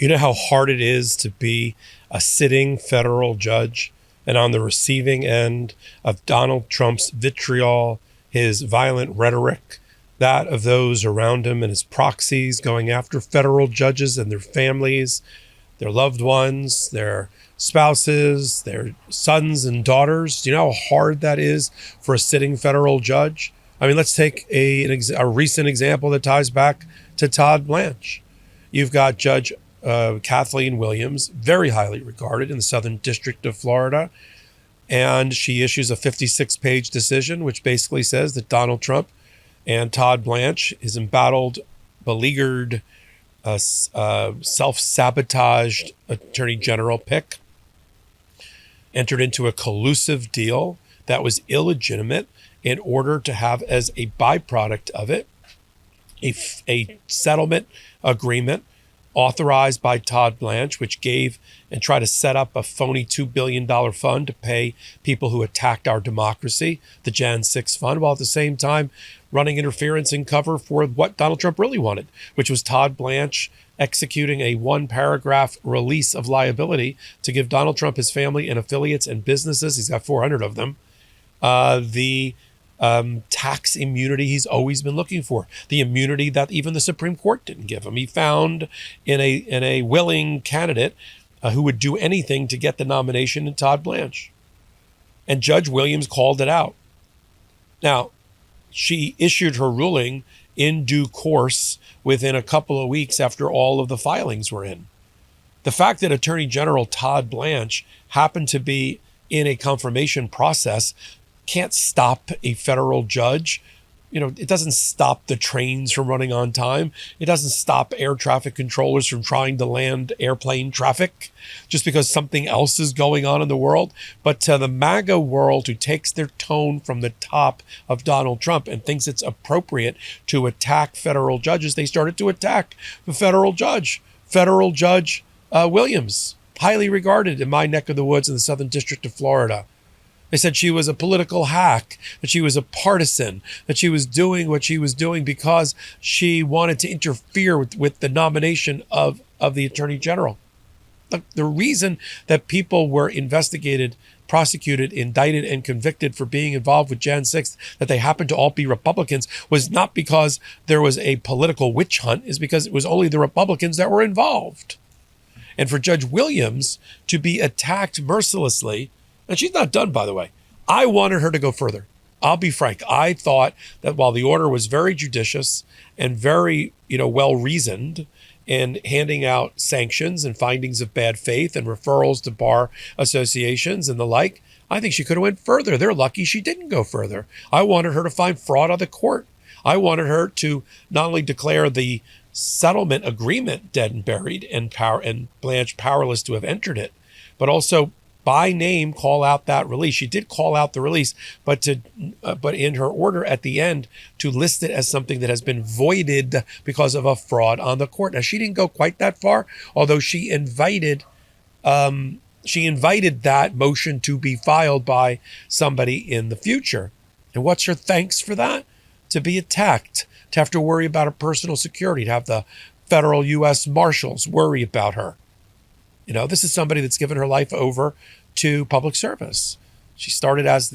You know how hard it is to be a sitting federal judge and on the receiving end of Donald Trump's vitriol, his violent rhetoric, that of those around him and his proxies going after federal judges and their families, their loved ones, their spouses, their sons and daughters. Do you know how hard that is for a sitting federal judge? I mean, let's take a recent example that ties back to Todd Blanche. You've got Judge Kathleen Williams, very highly regarded in the Southern District of Florida, and she issues a 56-page decision which basically says that Donald Trump and Todd Blanche, his embattled, beleaguered, self-sabotaged attorney general pick, entered into a collusive deal that was illegitimate in order to have as a byproduct of it a settlement agreement authorized by Todd Blanche, which gave and tried to set up a phony $2 billion fund to pay people who attacked our democracy, the Jan 6 fund, while at the same time running interference and cover for what Donald Trump really wanted, which was Todd Blanche executing a one-paragraph release of liability to give Donald Trump, his family, and affiliates and businesses, he's got 400 of them, the tax immunity he's always been looking for, the immunity that even the Supreme Court didn't give him. He found in a willing candidate who would do anything to get the nomination in Todd Blanche. And Judge Williams called it out. Now, she issued her ruling in due course within a couple of weeks after all of the filings were in. The fact that Attorney General Todd Blanche happened to be in a confirmation process can't stop a federal judge. You know, it doesn't stop the trains from running on time. It doesn't stop air traffic controllers from trying to land airplane traffic just because something else is going on in the world. But to the MAGA world, who takes their tone from the top of Donald Trump and thinks it's appropriate to attack federal judges, they started to attack the federal judge Williams, highly regarded in my neck of the woods in the Southern District of Florida. They said she was a political hack, that she was a partisan, that she was doing what she was doing because she wanted to interfere with the nomination of the Attorney General. The reason that people were investigated, prosecuted, indicted, and convicted for being involved with Jan 6, that they happened to all be Republicans, was not because there was a political witch hunt, is because it was only the Republicans that were involved. And for Judge Williams to be attacked mercilessly, and she's not done, by the way. I wanted her to go further. I'll be frank. I thought that while the order was very judicious and very, well-reasoned in handing out sanctions and findings of bad faith and referrals to bar associations and the like, I think she could have went further. They're lucky she didn't go further. I wanted her to find fraud on the court. I wanted her to not only declare the settlement agreement dead and buried and Blanche powerless to have entered it, but also by name call out that release. She did call out the release, but in her order at the end to list it as something that has been voided because of a fraud on the court. Now, she didn't go quite that far, although she invited that motion to be filed by somebody in the future. And what's her thanks for that? To be attacked, to have to worry about her personal security, to have the federal U.S. Marshals worry about her. This is somebody that's given her life over to public service. She started as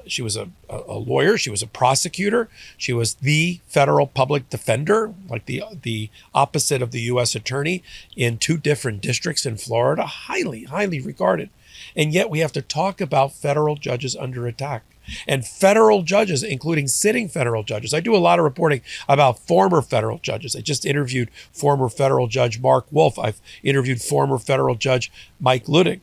she was a lawyer. She was a prosecutor. She was the federal public defender, like the opposite of the U.S. attorney in 2 different districts in Florida, highly, highly regarded. And yet we have to talk about federal judges under attack. And federal judges, including sitting federal judges. I do a lot of reporting about former federal judges. I just interviewed former federal judge Mark Wolf. I've interviewed former federal judge Mike Ludig.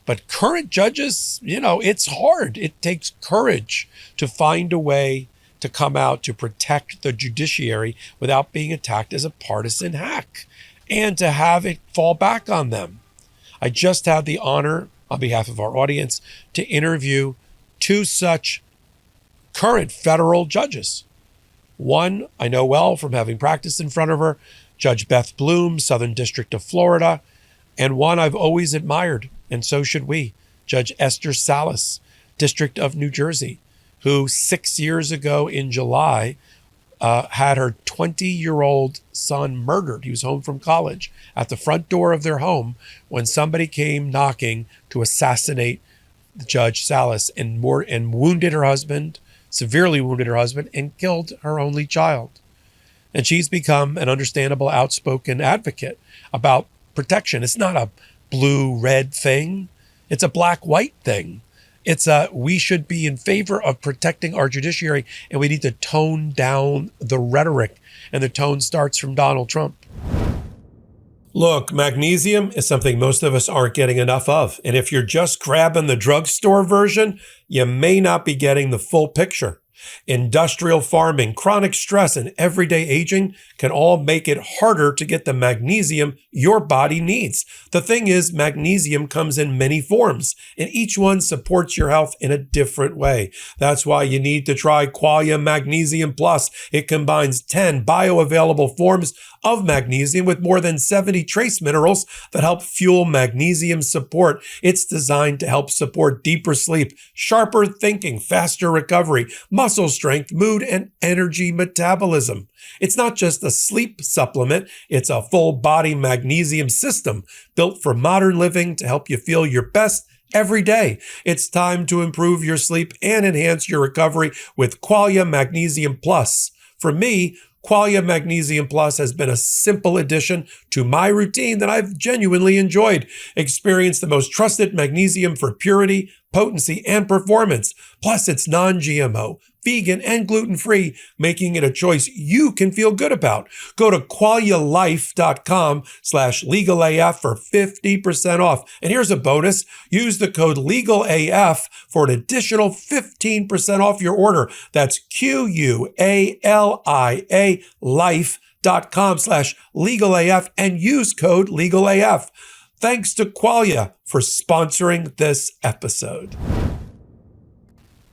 But current judges, it's hard. It takes courage to find a way to come out to protect the judiciary without being attacked as a partisan hack and to have it fall back on them. I just had the honor, on behalf of our audience, to interview 2 such current federal judges. One I know well from having practiced in front of her, Judge Beth Bloom, Southern District of Florida, and one I've always admired, and so should we, Judge Esther Salas, District of New Jersey, who 6 years ago in July had her 20-year-old son murdered. He was home from college at the front door of their home when somebody came knocking to assassinate Judge Salas and wounded her husband, severely wounded her husband, and killed her only child. And she's become an understandable, outspoken advocate about protection. It's not a blue-red thing. It's a black-white thing. We should be in favor of protecting our judiciary, and we need to tone down the rhetoric. And the tone starts from Donald Trump. Look, magnesium is something most of us aren't getting enough of. And if you're just grabbing the drugstore version, you may not be getting the full picture. Industrial farming, chronic stress, and everyday aging can all make it harder to get the magnesium your body needs. The thing is, magnesium comes in many forms, and each one supports your health in a different way. That's why you need to try Qualia Magnesium Plus. It combines 10 bioavailable forms of magnesium with more than 70 trace minerals that help fuel magnesium support. It's designed to help support deeper sleep, sharper thinking, faster recovery, muscle strength, mood, and energy metabolism. It's not just a sleep supplement, it's a full body magnesium system built for modern living to help you feel your best every day. It's time to improve your sleep and enhance your recovery with Qualia Magnesium Plus. For me, Qualia Magnesium Plus has been a simple addition to my routine that I've genuinely enjoyed. Experience the most trusted magnesium for purity, potency, and performance. Plus, it's non-GMO, vegan, and gluten-free, making it a choice you can feel good about. Go to qualialife.com/legalaf for 50% off. And here's a bonus. Use the code LEGALAF for an additional 15% off your order. That's QUALIA life.com/legalaf and use code LEGALAF. Thanks to Qualia for sponsoring this episode.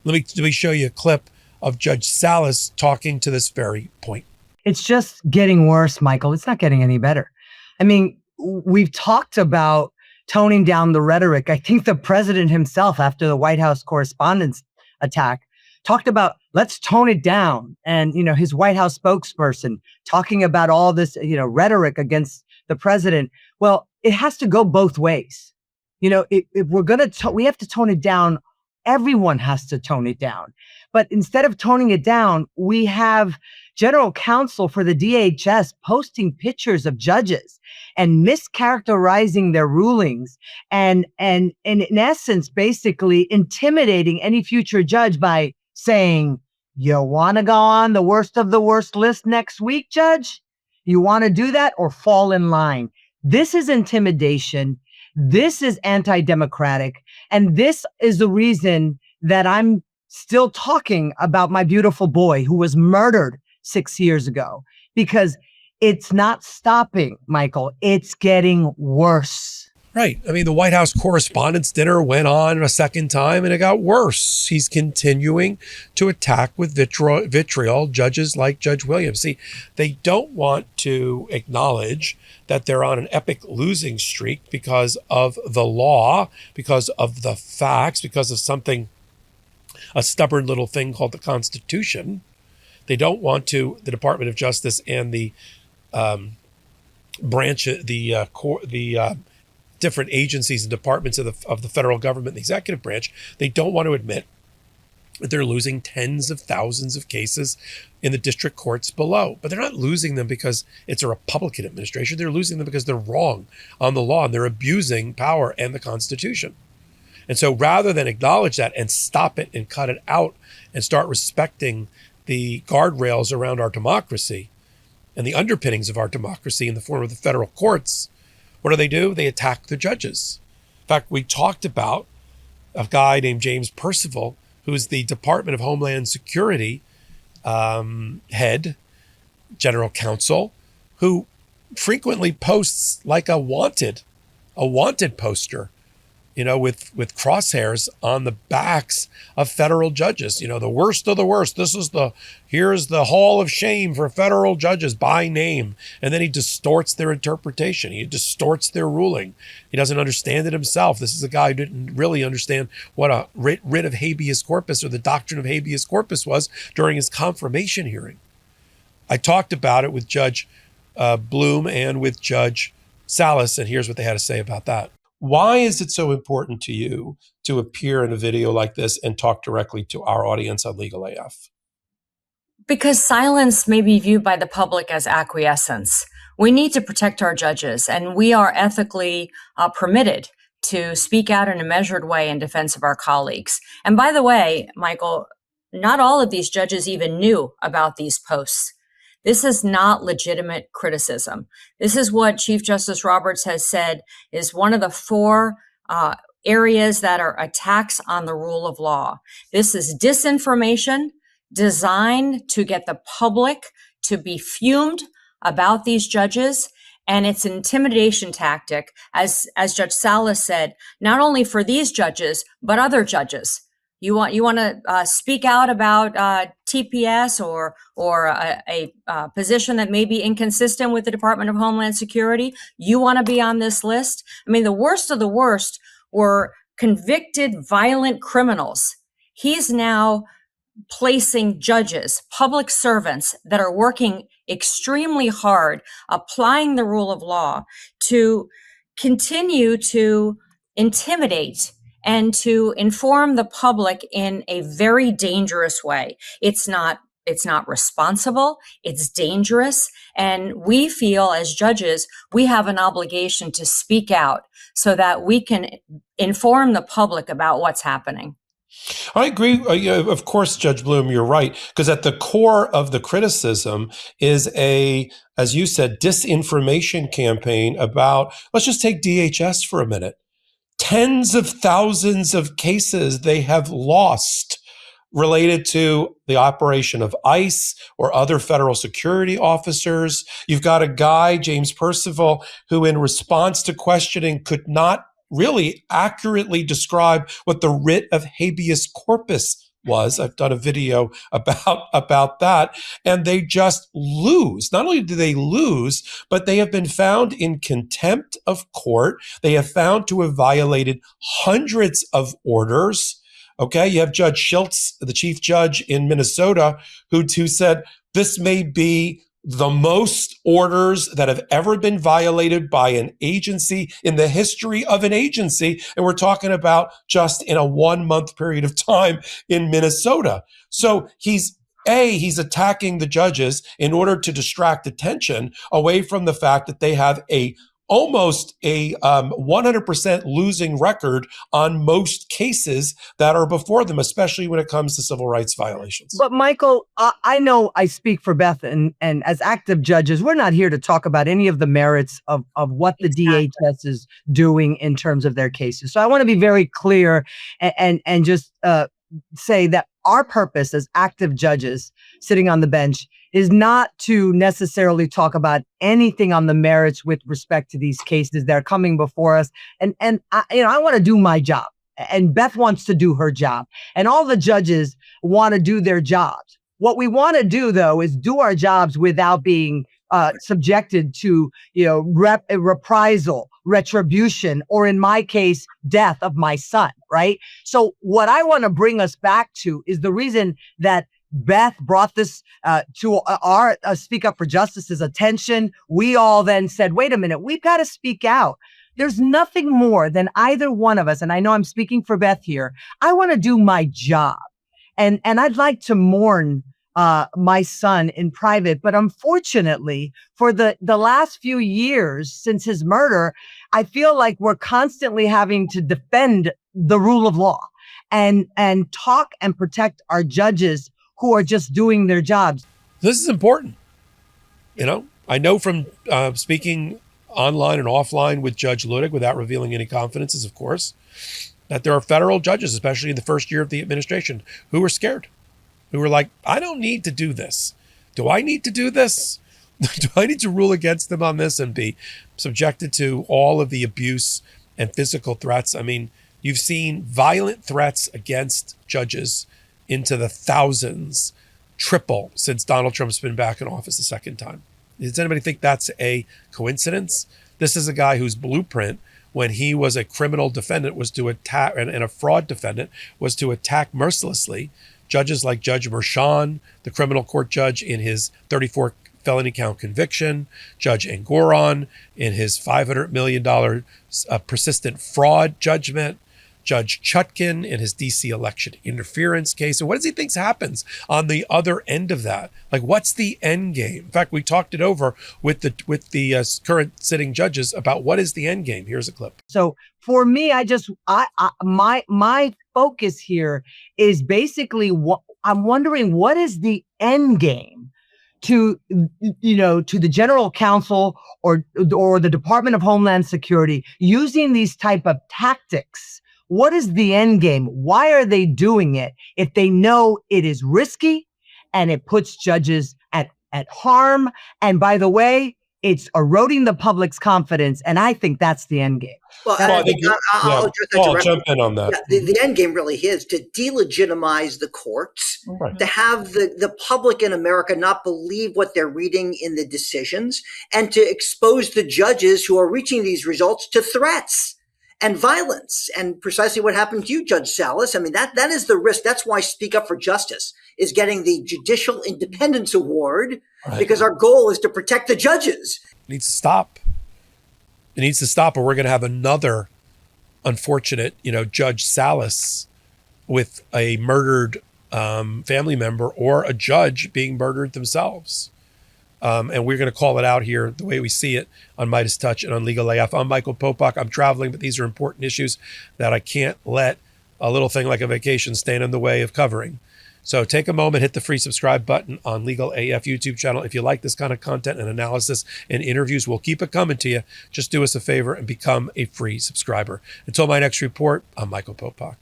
Let me show you a clip of Judge Salas talking to this very point. It's just getting worse, Michael. It's not getting any better. I mean, we've talked about toning down the rhetoric. I think the president himself, after the White House correspondence attack, talked about let's tone it down. And, his White House spokesperson talking about all this, rhetoric against the president. Well, it has to go both ways. If we're going to, we have to tone it down. Everyone has to tone it down. But instead of toning it down, we have general counsel for the DHS posting pictures of judges and mischaracterizing their rulings and in essence, basically intimidating any future judge by saying, you want to go on the worst of the worst list next week, Judge? You want to do that or fall in line? This is intimidation. This is anti-democratic. And this is the reason that I'm still talking about my beautiful boy who was murdered 6 years ago, because it's not stopping, Michael. It's getting worse. Right. I mean, the White House Correspondents' Dinner went on a second time and it got worse. He's continuing to attack with vitriol judges like Judge Williams. See, they don't want to acknowledge that they're on an epic losing streak because of the law, because of the facts, because of a stubborn little thing called the Constitution. They don't want the Department of Justice and the different agencies and departments of the federal government, the executive branch, they don't want to admit that they're losing tens of thousands of cases in the district courts below. But they're not losing them because it's a Republican administration. They're losing them because they're wrong on the law and they're abusing power and the Constitution. And so rather than acknowledge that and stop it and cut it out and start respecting the guardrails around our democracy and the underpinnings of our democracy in the form of the federal courts, what do? They attack the judges. In fact, we talked about a guy named James Percival, who's the Department of Homeland Security head, general counsel, who frequently posts like a wanted poster, with crosshairs on the backs of federal judges, the worst of the worst. Here's the hall of shame for federal judges by name. And then he distorts their interpretation. He distorts their ruling. He doesn't understand it himself. This is a guy who didn't really understand what a writ of habeas corpus or the doctrine of habeas corpus was during his confirmation hearing. I talked about it with Judge Bloom and with Judge Salas, and here's what they had to say about that. Why is it so important to you to appear in a video like this and talk directly to our audience on Legal AF? Because silence may be viewed by the public as acquiescence. We need to protect our judges, and we are ethically permitted to speak out in a measured way in defense of our colleagues. And by the way, Michael, not all of these judges even knew about these posts. This is not legitimate criticism. This is what Chief Justice Roberts has said is one of the four areas that are attacks on the rule of law. This is disinformation designed to get the public to be fumed about these judges. And it's an intimidation tactic, as Judge Salas said, not only for these judges, but other judges. You want to speak out about TPS or a position that may be inconsistent with the Department of Homeland Security. You want to be on this list. I mean, the worst of the worst were convicted violent criminals. He's now placing judges, public servants that are working extremely hard, applying the rule of law to continue to intimidate and to inform the public in a very dangerous way. It's not responsible. It's dangerous. And we feel as judges, we have an obligation to speak out so that we can inform the public about what's happening. I agree. Of course, Judge Bloom, you're right. Because at the core of the criticism is as you said, disinformation campaign about, let's just take DHS for a minute. Tens of thousands of cases they have lost related to the operation of ICE or other federal security officers. You've got a guy, James Percival, who in response to questioning could not really accurately describe what the writ of habeas corpus was. I've done a video about that. And they just lose. Not only do they lose, but they have been found in contempt of court. They have found to have violated hundreds of orders. Okay, you have Judge Schiltz, the chief judge in Minnesota, who said this may be the most orders that have ever been violated by an agency in the history of an agency. And we're talking about just in a 1 month period of time in Minnesota. So he's attacking the judges in order to distract attention away from the fact that they have almost a 100% losing record on most cases that are before them, especially when it comes to civil rights violations. But Michael, I know I speak for Beth and as active judges, we're not here to talk about any of the merits of what the DHS is doing in terms of their cases. So I want to be very clear and just say that our purpose as active judges sitting on the bench is not to necessarily talk about anything on the merits with respect to these cases that are coming before us. And I want to do my job, and Beth wants to do her job, and all the judges want to do their jobs. What we want to do, though, is do our jobs without being subjected to, reprisal, retribution, or in my case, death of my son, right? So what I want to bring us back to is the reason that Beth brought this to our Speak Up for Justice's attention. We all then said, wait a minute, we've got to speak out. There's nothing more than either one of us, and I know I'm speaking for Beth here, I want to do my job. And I'd like to mourn my son in private. But unfortunately, for the last few years since his murder, I feel like we're constantly having to defend the rule of law and talk and protect our judges who are just doing their jobs. This is important. I know from speaking online and offline with Judge Ludig, without revealing any confidences, of course, that there are federal judges, especially in the first year of the administration, who were scared, who were like, I don't need to do this. Do I need to do this? Do I need to rule against them on this and be subjected to all of the abuse and physical threats? I mean, you've seen violent threats against judges into the thousands, triple since Donald Trump's been back in office a second time. Does anybody think that's a coincidence? This is a guy whose blueprint, when he was a criminal defendant, was to attack, and a fraud defendant, was to attack mercilessly judges like Judge Merchan, the criminal court judge in his 34 felony count conviction, Judge Engoron in his $500 million persistent fraud judgment, Judge Chutkin in his DC election interference case. And what does he think happens on the other end of that? Like, what's the end game? In fact, we talked it over with the current sitting judges about what is the end game. Here's a clip. So for me, my focus here is basically what I'm wondering, what is the end game to the general counsel or the Department of Homeland Security using these type of tactics? What is the end game? Why are they doing it if they know it is risky and it puts judges at harm? And by the way, it's eroding the public's confidence. And I think that's the end game. Well, I'll jump in on that. Yeah, the end game really is to delegitimize the courts, right, to have the public in America not believe what they're reading in the decisions, and to expose the judges who are reaching these results to threats and violence, and precisely what happened to you, Judge Salas. I mean, that is the risk. That's why Speak Up for Justice is getting the Judicial Independence Award, right, because our goal is to protect the judges. It needs to stop. It needs to stop, or we're going to have another unfortunate, Judge Salas with a murdered family member or a judge being murdered themselves. And we're going to call it out here the way we see it on MeidasTouch and on Legal AF. I'm Michael Popok. I'm traveling, but these are important issues that I can't let a little thing like a vacation stand in the way of covering. So take a moment, hit the free subscribe button on Legal AF YouTube channel. If you like this kind of content and analysis and interviews, we'll keep it coming to you. Just do us a favor and become a free subscriber. Until my next report, I'm Michael Popok.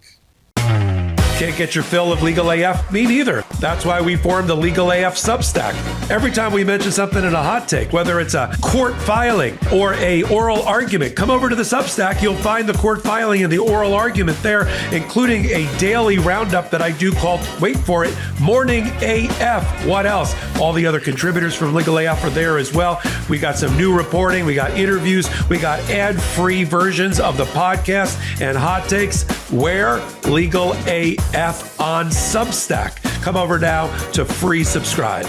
Can't get your fill of Legal AF? Me neither. That's why we formed the Legal AF Substack. Every time we mention something in a hot take, whether it's a court filing or a oral argument, come over to the Substack. You'll find the court filing and the oral argument there, including a daily roundup that I do called, wait for it, Morning AF. What else? All the other contributors from Legal AF are there as well. We got some new reporting. We got interviews. We got ad-free versions of the podcast and hot takes. Where? Legal AF on Substack. Come over now to free subscribe.